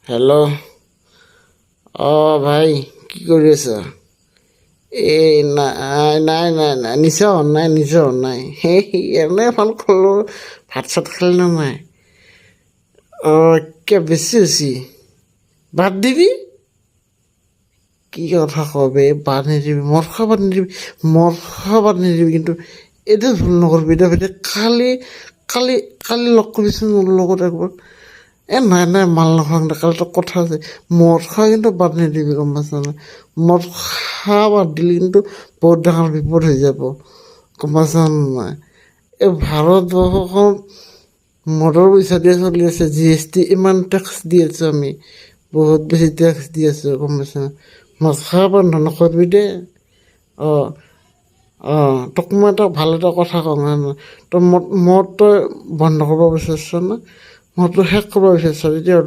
Hello' ভাই কি কৰি আছা? নাই নিচা হোৱা নাই সেই এনেই ফোন কৰিলোঁ। ভাত চাত খালি নে নাই? কিয় বেছি হৈছে? বাদ দিবি? কি কথা কবি? বাদ নিদিবি, বাদ নিদিবি কিন্তু এতিয়া ভুল নকৰিবি এতিয়া কালি কালি কালি লগ কৰিবিচোন মোৰ লগত একবাৰ। নাই মাল নাখাওঁ কালি তোৰ কথা আছে। মদ খোৱা কিন্তু বাদ নিদিবি, গম পাইছা নাই? মদ খোৱা বাদ দিলে কিন্তু বহুত ডাঙৰ বিপদ হৈ যাব, গম পাইছা নাই? এই ভাৰতবৰ্ষখন মদৰ পইচা দিয়ে চলি আছে। GST ইমান টেক্স দি আছোঁ আমি, বহুত বেছি টেক্স দি আছোঁ, গম পাইছা? মদ খোৱা বন্ধ নকৰিবি দেই। তোক মই ভাল এটা কথা কওঁ নহয়, তই মদ তই বন্ধ কৰিব বিচাৰিছ না? মদটো শেষ কৰিব বিচাৰিছ তেতিয়াহ'লে